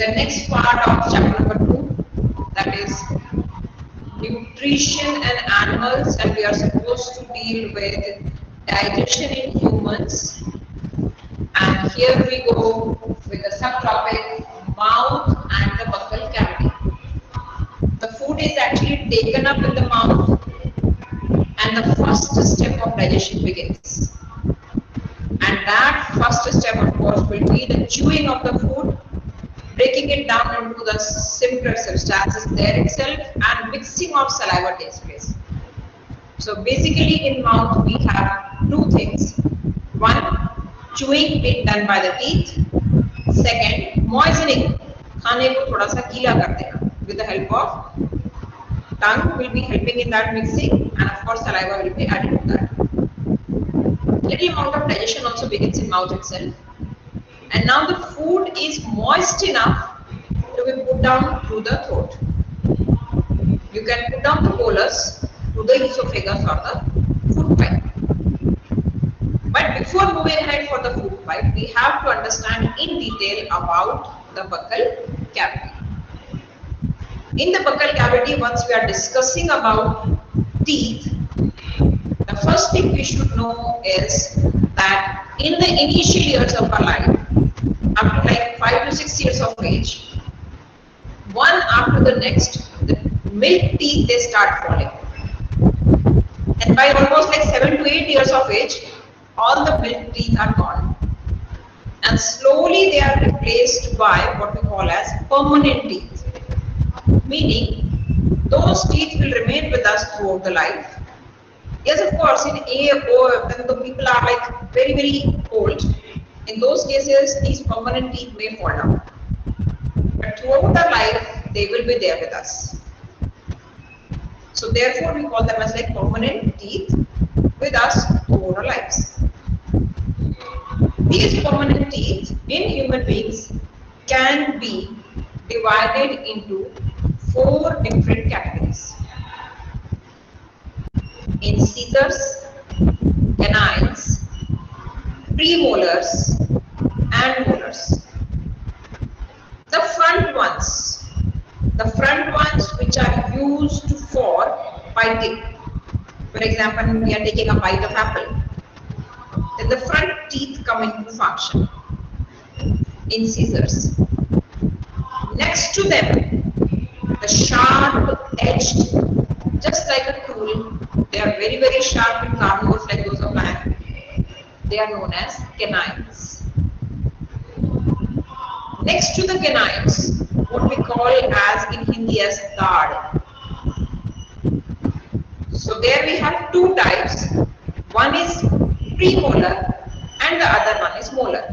the next part of chapter number 2, that is nutrition and animals, and we are supposed to deal with digestion in humans. And here we go with the subtopic mouth and the buccal cavity. The food is actually taken up in the mouth, and the first step of digestion begins. And that first step, of course, will be the chewing of the food, breaking it down into the simpler substances there itself, and mixing of saliva takes place. So basically in mouth we have two things. One, chewing being done by the teeth. Second, moistening, खाने को थोड़ा सा गीला कर देना with the help of tongue will be helping in that mixing, and of course saliva will be added to that. Little amount of digestion also begins in mouth itself. And now the food is moist enough to be put down through the throat. You can put down the bolus to the esophagus or the food pipe. But before moving ahead for the food pipe, we have to understand in detail about the buccal cavity. In the buccal cavity, once we are discussing about teeth, the first thing we should know is that in the initial years of our life, up to like 5 to 6 years of age, one after the next, the milk teeth they start falling. And by almost like 7 to 8 years of age, all the milk teeth are gone. And slowly they are replaced by what we call as permanent teeth. Meaning, those teeth will remain with us throughout the life. Yes, of course, in when the people are like very, very old, in those cases, these permanent teeth may fall down. But throughout our life, they will be there with us. So therefore, we call them as like permanent teeth with us throughout our lives. These permanent teeth in human beings can be divided into 4 different categories. Incisors, canines, premolars, and molars. The front ones which are used for biting. For example, we are taking a bite of apple. Then the front teeth come into function. Incisors. Next to them, the sharp-edged, just like a tool, they are very, very sharp in carnivores like those of man. They are known as canines. Next to the canines, what we call as in Hindi as dad. So there we have 2 types. One is premolar and the other one is molar.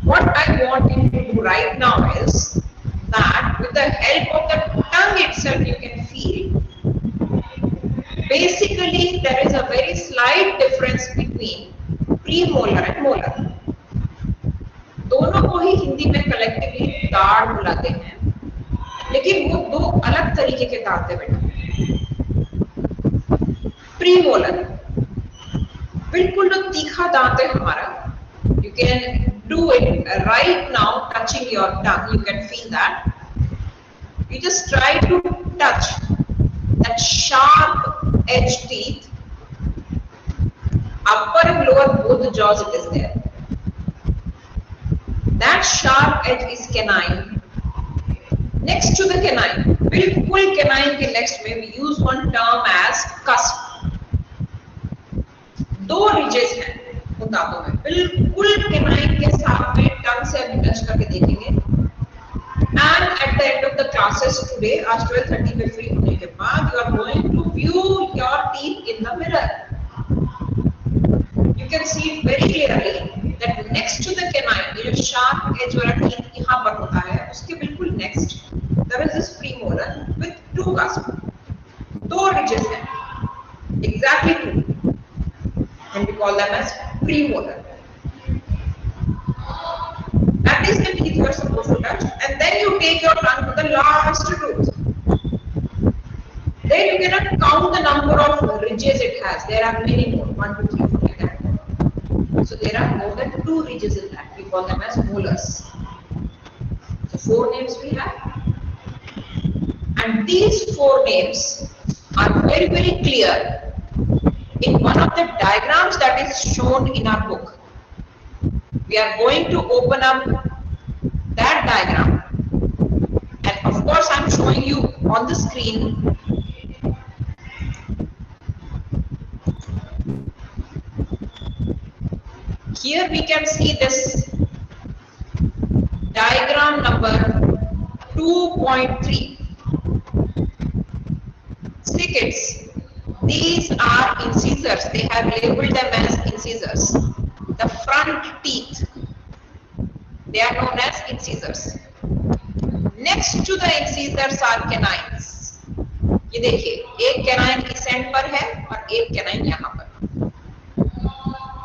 What I want you to do right now is that with the help of the tongue itself you can feel. Basically, there is a very slight difference between premolar and molar. दोनों को ही हिंदी में collectively दाढ़ बुलाते हैं, लेकिन वो 2 अलग तरीके के दांत हैं बेटा. प्रीमोलर बिल्कुल जो तीखा दांत है हमारा. You can do it right now, touching your tongue. You can feel that. You just try to touch that sharp edge teeth. Upper and lower both the jaws it is there. That sharp edge is canine. Next to the canine, बिल्कुल canine के next में we use one term as cusp. 2 ridges हैं उन दांतों में, बिल्कुल canine के साथ में tongue से अभी टच करके देखेंगे. And at the end of the classes today, आज 12:30 पे free होने के बाद, you are going to view your teeth in the mirror. You can see it very clearly that next to the canine, ये जो sharp edge वाला teeth यहाँ पर होता है, उसके बिल्कुल next, there is this premolar with 2 cusps, 2 ridges हैं, exactly 2, and we call them as premolar. That is the teeth you are supposed to touch, and then you take your tongue to the last tooth. Then you cannot count the number of ridges it has. There are many more, 1, 2, 3, 4, like that. So there are more than 2 ridges in that. We call them as molars. Four names we have. And these four names are very, very clear in one of the diagrams that is shown in our book. We are going to open up that diagram, and of course I'm showing you on the screen. Here we can see this diagram number 2.3. See kids, these are incisors. They have labeled them as incisors. The front teeth, they are known as incisors. Next to the incisors are canines. ये देखिए, एक canine इस end पर है और एक canine यहाँ पर.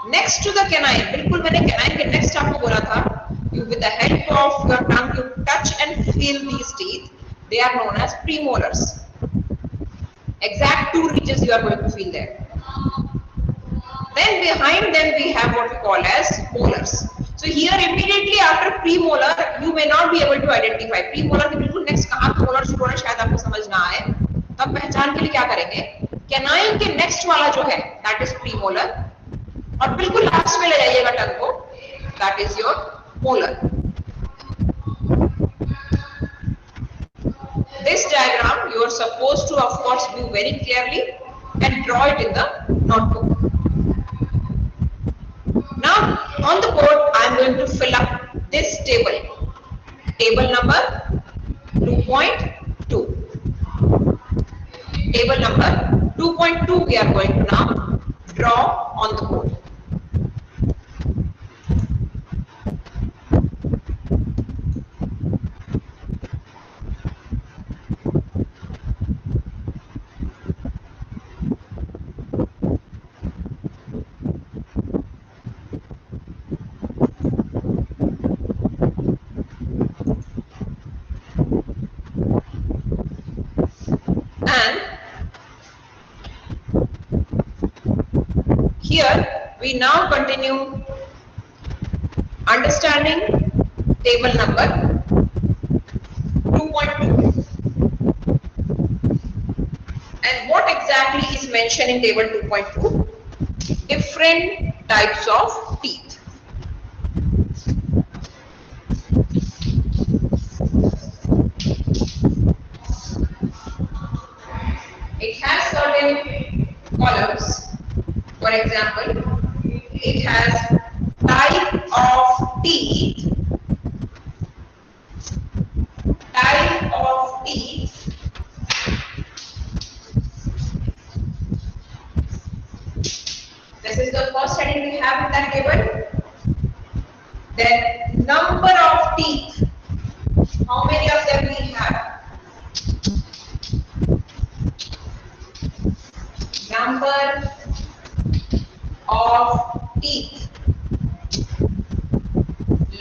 Next to the canine, बिल्कुल मैंने canine के next आपको बोला था. You with the help of your tongue you touch and feel these teeth. They are known as premolars. Exact two ridges you are going to feel there. Then behind them we have what we call as molars. So here immediately after premolar you may not be able to identify. Premolar के बिल्कुल next कहाँ molar शुरू होना शायद आपको समझ ना आए. तब पहचान के लिए क्या करेंगे? Canine के next वाला जो है that is premolar और बिल्कुल लास्ट में ले जाइएगा टंग को, that is your molar. This diagram you are supposed to of course view very clearly and draw it in the notebook. Now on the board I am going to fill up this table. Table number 2.2. Table number 2.2 we are going to now draw on the board. Here we now continue understanding table number 2.2 and what exactly is mentioned in table 2.2? Different types of teeth. It has certain columns. For example, it has type of teeth, This is the first heading we have in that table. Then number of teeth, how many of them we have? Number of teeth.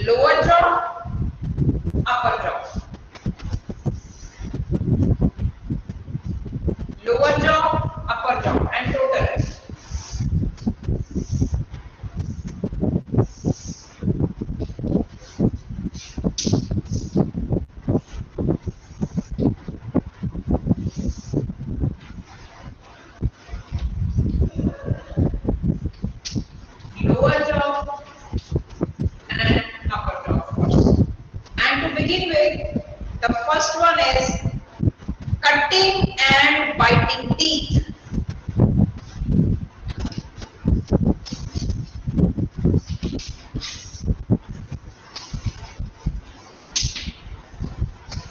Lower jaw, upper jaw. Lower jaw, upper jaw, and total.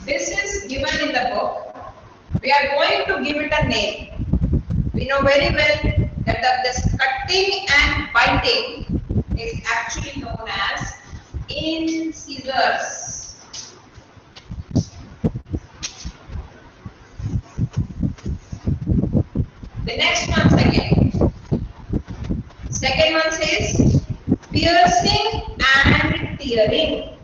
This is given in the book. We are going to give it a name. We know very well that this cutting and biting is actually known as incisors. The next one second one says piercing and tearing.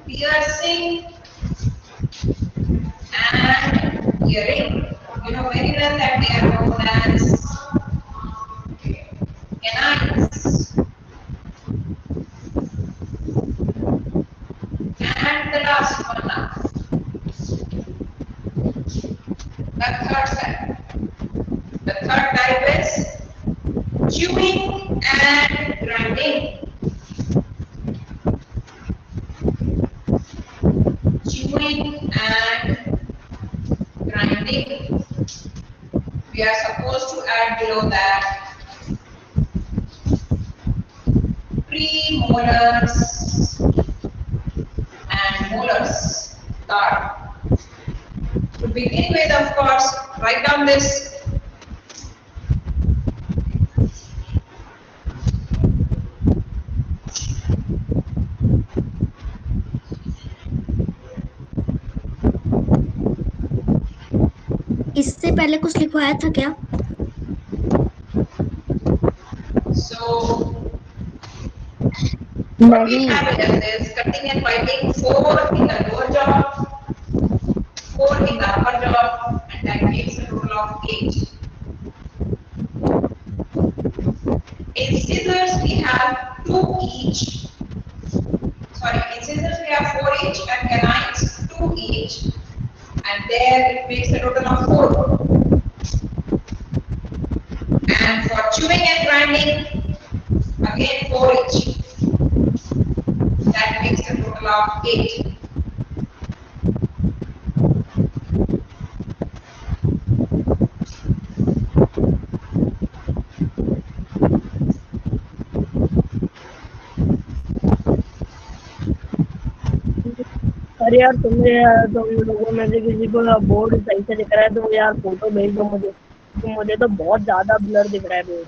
Piercing and tearing. You know very well that they are known as canines. chewing and grinding. Chewing and grinding. We are supposed to add below that premolars and molars. Third. To begin with, of course, write down this. इससे पहले कुछ लिखवाया था क्या? So what we have is cutting and biting 4 in the lower jaw, 4 in the upper jaw, and that makes a total of 8. In scissors we have 2 each. Sorry, in scissors we have 4 each and canines 2 each, and there it makes a total of 4. And for chewing and grinding, again 4 each. That makes a total of 8. अरे यार तुम लोगों में से किसी को board सही से दिख रहा है तो यार फोटो भेज दो मुझे, तो मुझे तो बहुत ज्यादा ब्लर दिख रहा है board.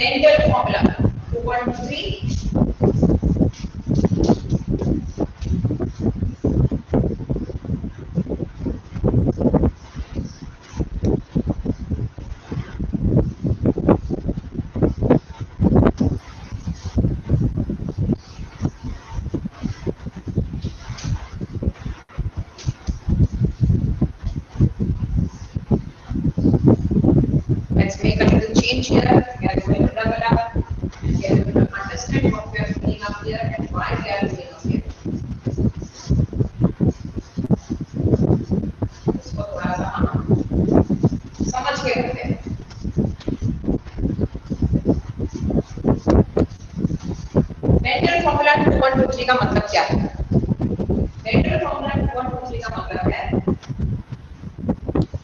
Dental formula 2, 1, 2, 3. Let's make a little change here. We are going to double up. We are going to understand what we are doing up here and why we are doing up here. इसको थोड़ा सा समझ के करते हैं. Dental formula 2, 1, 2, 3 का मतलब क्या है? Dental formula 2, 1, 2, 3 का मतलब है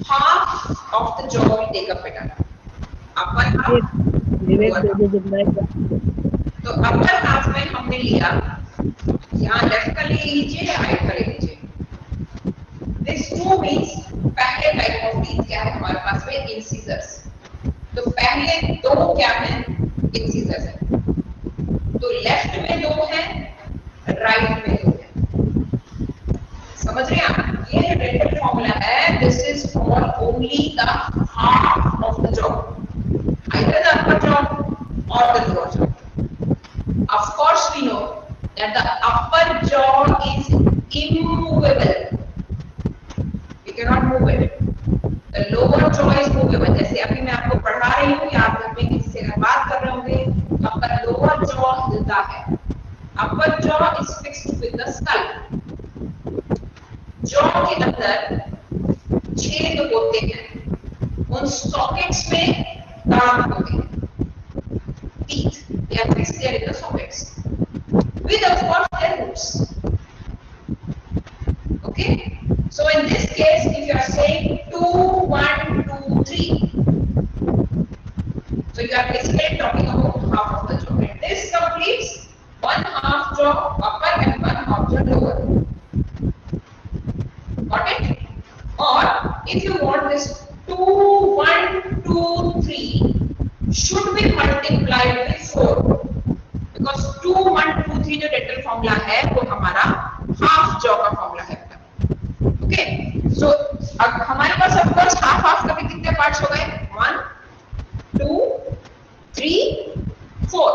half of the jaw we take up better. Upper half, तो अपर हाफ में हमने लिया, यहाँ लेफ्ट का ले लीजिए या राइट का ले लीजिए. दिस टू मीन्स पहले टाइप ऑफ टीथ क्या है हमारे पास में, इंसिजर्स. तो पहले दो क्या है, इंसिजर्स है. तो लेफ्ट में दो है, राइट में दो है. समझ रहे हैं आप? ये डेंटल फॉर्मूला है. This is for only the half of the jaw, either the upper jaw or the lower jaw. Of course, we know that the upper jaw is immovable. We cannot move it. The lower jaw is movable. जैसे अभी मैं आपको पढ़ा रही हूँ या आप घर में किसी से बात कर रहे होंगे, आपका lower jaw हिलता है. Upper jaw is fixed with the skull. jaw के अंदर छेद होते हैं. उन सॉकेट्स में दांत होते हैं. Teeth, they are fixed there in the sockets with of course their roots. Okay, so in this case if you are saying 2, 1, 2, 3, so you are basically talking about half of the jaw, and this completes one half jaw upper and one half jaw lower. Got it? Or if you want this 2, 1, 2, 3 should be multiplied with 4, because 2, 1, 2, 3 जो dental formula है वो हमारा half jaw का formula है. Okay, सो अब हमारे पास of course half half का भी कितने पार्ट्स हो गए, 1, 2, 3, 4.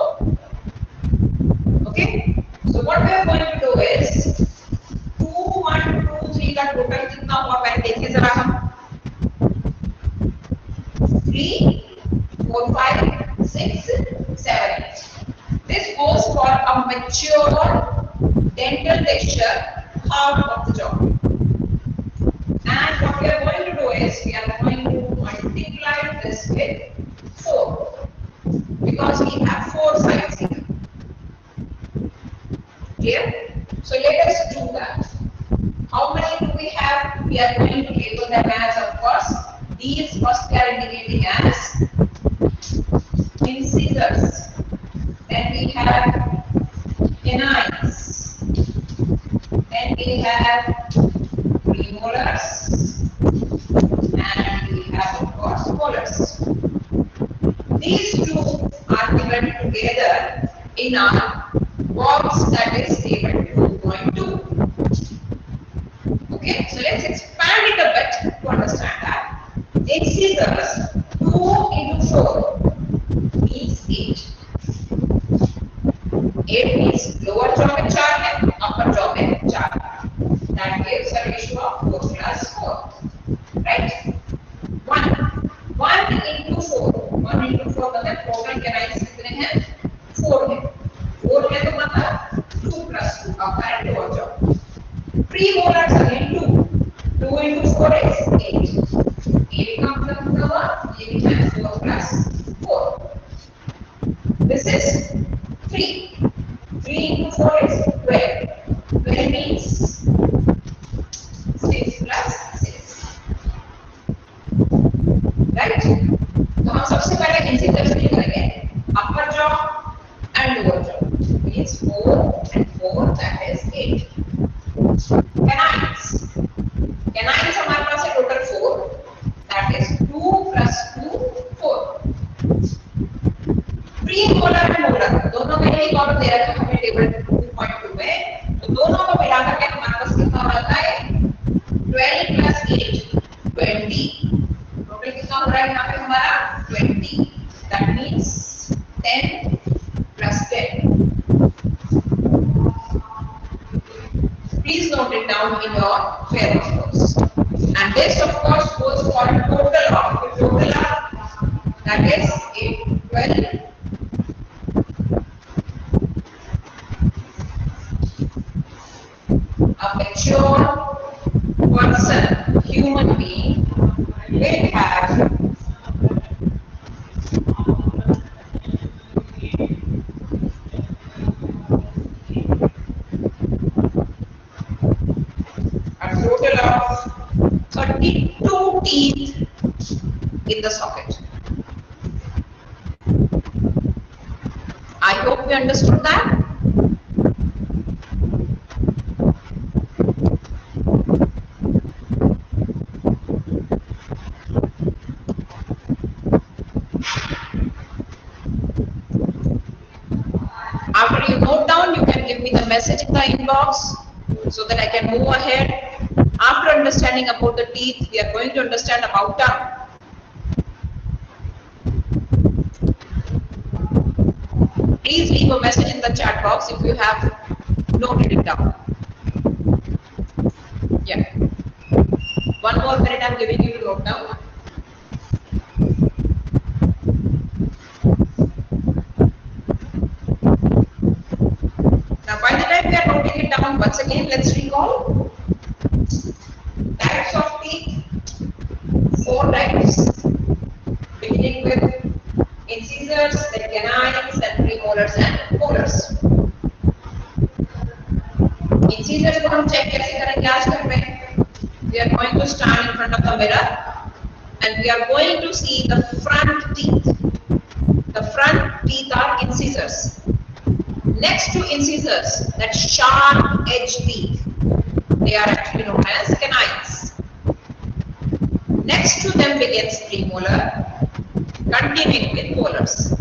Okay. So what we are going to do is 2, 1, 2, 3 का टोटल कितना हुआ पहले देखिए जरा हम 3, 4, 5, 6, 7, 8. This goes for a mature dental texture half of the jaw. And what we are going to do is we are going to multiply this with 4 because we have 4 sides here. Clear? So let us do that. How many do we have? We are going to label them as, of course, these first we are indicating as incisors. Then we have canines. Then we have premolars. And we have, of course, molars. These two are given together in our box that is labeled 2.2. Okay, so let's expand it a bit to understand that. Incisors 2 into 4 means 8. 8 means lower jaw में 4 है, upper jaw में 4 है. That gives a ratio of 4 plus 4. Right? 1 into 4. 1 into 4 मतलब total canines कितने हैं? 4 है. 4 है तो मतलब 2 plus 2 upper and lower jaw. Premolars again 2. 2 into 4 is 8. 8 का मतलब कितना हुआ? ये भी है 4 plus 4. This is 3. 3 into 4 is 12. 12 means 6 plus 6. Right? तो हम सबसे पहले इंसिजर्स नहीं करेंगे. Upper jaw and lower jaw means 4 and 4 that is 8. Canines. Canines हमारे पास है total 4 that is 2 plus 2 4. Premolar and molar दोनों में ही कॉलम दे रखा है हमें टेबल 2.2 में. तो दोनों को मिलाकर के हमारे पास कितना बनता है? 12 plus 8 20. टोटल कितना हो रहा है यहाँ पे हमारा 20. That means 10 plus 10. Please note it down in your fair notes. And this of course goes for a total of that is 8, 12. A mature person, human being, will have a total of 32 teeth in the socket. I hope we understood that. After you note down, you can give me the message in the inbox so that I can move ahead. After understanding about the teeth, we are going to understand about tongue. Please leave a message in the chat box if you have noted it down. Yeah. 1 more minute I am giving you to note down. Now by the time we are noting it down, once again let's recall. Types of teeth, 4 types, beginning with incisors, then canines, then premolars and molars. Incisors को हम check कैसे करेंगे आज घर में? We are going to stand in front of the mirror and we are going to see the front teeth. The front teeth are incisors. Next to incisors, that sharp edge teeth, they are actually known as canines. Next to them begins premolar, continuing with molars,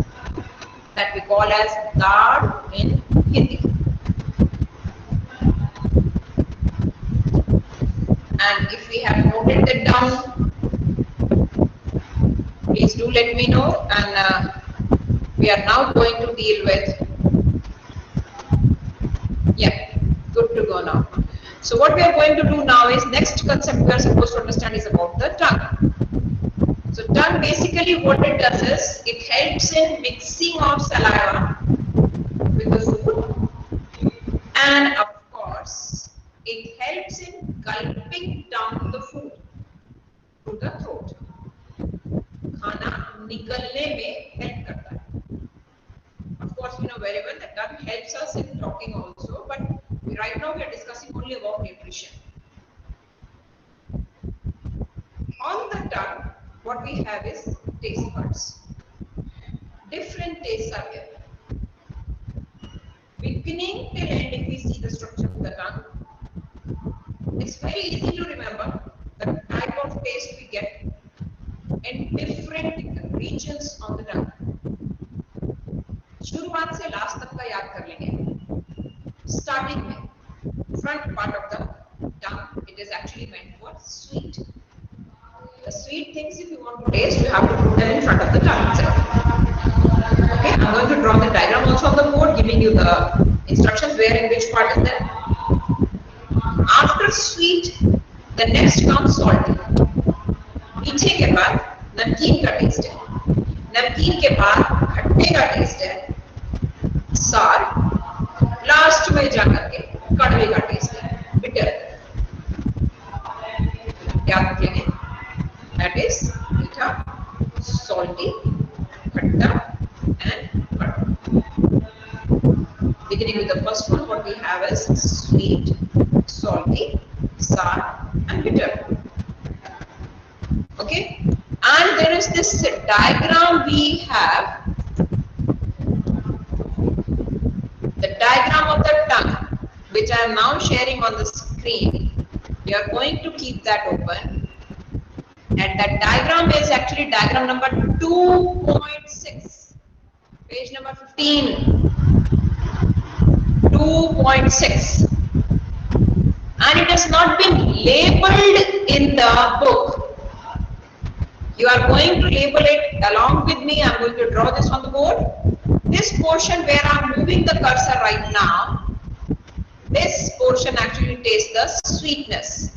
that we call as dad in Hindi. And if we have noted that down, please do let me know, and We are now going to deal with, yeah, good to go now. So what we are going to do now is, next concept we are supposed to understand is about the tongue. So tongue, basically what it does is, it helps in mixing of saliva with the food, and of course it helps in gulping down the food to the throat. खाना निगलने में help करता है. Of course, we know very well that tongue helps us in talking also, but right now we are discussing only about nutrition. On the tongue, what we have is taste buds. Different tastes are there. Beginning till end, if we see the structure of the tongue, it's very easy to remember the type of taste we get in different regions on the tongue. शुरुआत से last तक का याद कर लेंगे. Starting में, front part of the tongue, it is actually meant for sweet. The sweet things, if you want to taste, you have to put them in front of the tongue itself. Okay, I'm going to draw the diagram also on the board, giving you the instructions where and which part is there. After sweet, the next comes salty. मीठे के बाद नमकीन का test है. नमकीन के बाद खट्टे का टेस्ट है. सार, लास्ट में जाकर के कड़वे का टेस्ट है, बिटर. याद रख लेंगे. That is मीठा, salty, खट्टा and bitter. Beginning with the first one, what we have is sweet, salty, sour and bitter. Okay, and there is this diagram we have, the diagram of the tongue, which I am now sharing on the screen. We are going to keep that open, and that diagram is actually diagram number 2.6, page number 15, 2.6, and it has not been labeled in the book. You are going to label it along with me. I am going to draw this on the board. This portion where I am moving the cursor right now, this portion actually tastes the sweetness.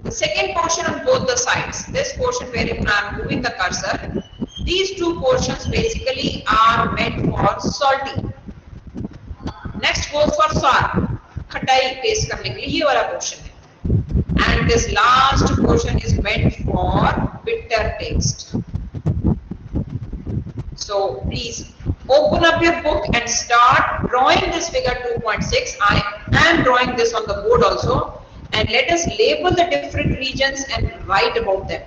The second portion on both the sides, this portion where I am moving the cursor, these two portions basically are meant for salty. Next goes for sour, खटाई taste करने के लिए ये वाला portion है. And this last portion is meant for bitter taste. So please open up your book and start drawing this figure 2.6. I am drawing this on the board also, and let us label the different regions and write about them.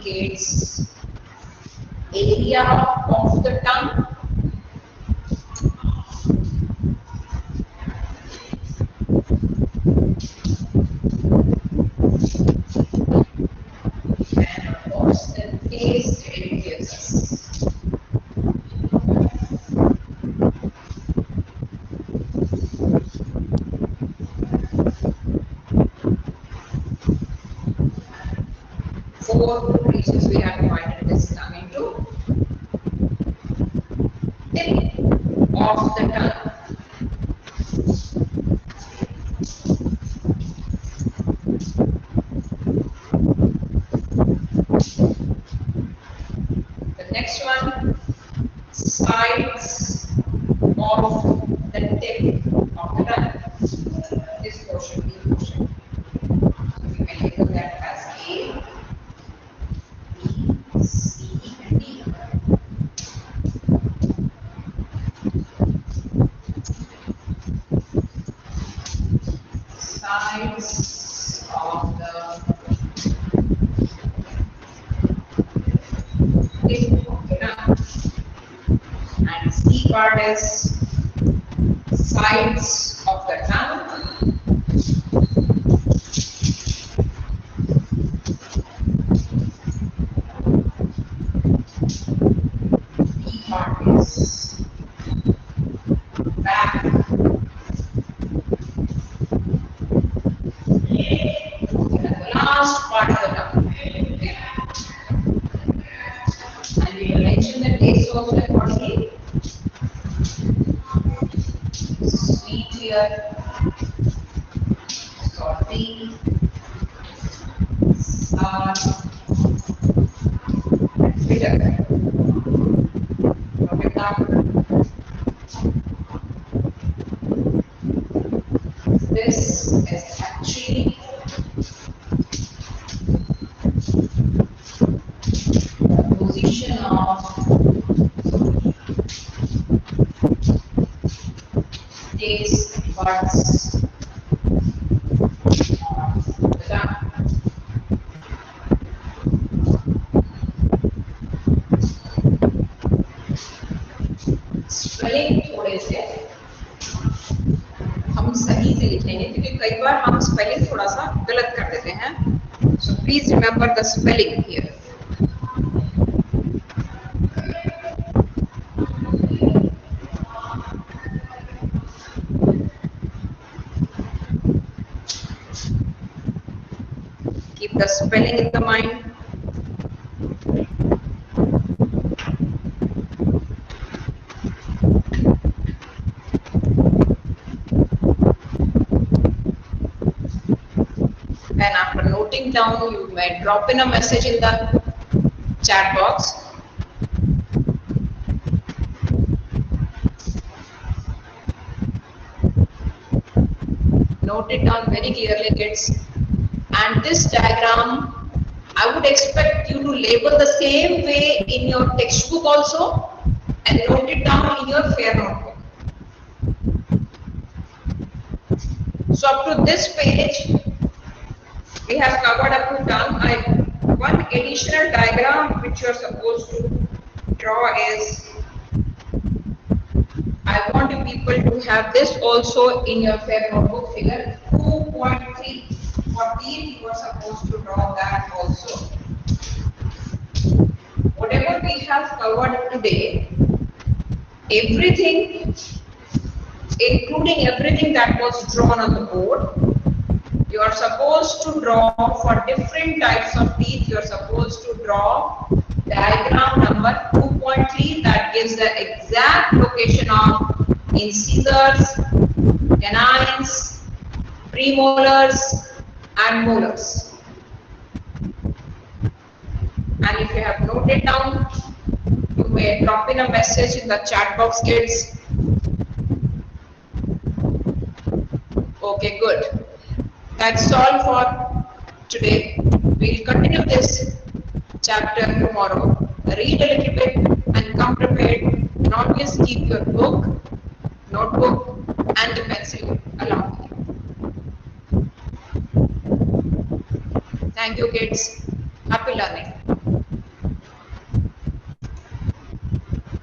indicates area of the tongue. And of course, the taste it gives us. Four regions we have divided this tongue into. Tip of the tongue. The next one, sides of the tip of the tongue. This portion, B portion. So we can label that as A, B, C, and D. Sides of the tip of the tongue. And C part is sides of the tongue. B part is back. And the last part of the tongue. And we will mention the taste also accordingly. Sweet here, salty, sour, and bitter. Note it down. This is actually the position of taste buds of the tongue. Spelling थोड़े से हम सही से लिख लेंगे क्योंकि कई बार हम स्पेलिंग थोड़ा सा गलत कर देते हैं. So please remember the spelling here. Keep the spelling in the mind. And after noting down, you may drop in a message in the chat box. Note it down very clearly, kids. And this diagram, I would expect you to label the same way in your textbook also and note it down in your fair notebook. So up to this page, we have covered up to tongue. One additional diagram which you are supposed to draw is, I want you people to have this also in your fair notebook, figure 2.3. 14, you are supposed to draw that also. Whatever we have covered today, everything, including everything that was drawn on the board, you are supposed to draw for different types of teeth. You are supposed to draw diagram number 2.3 that gives the exact location of incisors, canines, premolars, and molars. And if you have noted down, you may drop in a message in the chat box, kids. Okay, good. That's all for today. We'll continue this chapter tomorrow. Read a little bit and come prepared. And always keep your book, notebook, and the pencil along with you. Thank you, kids. Happy learning.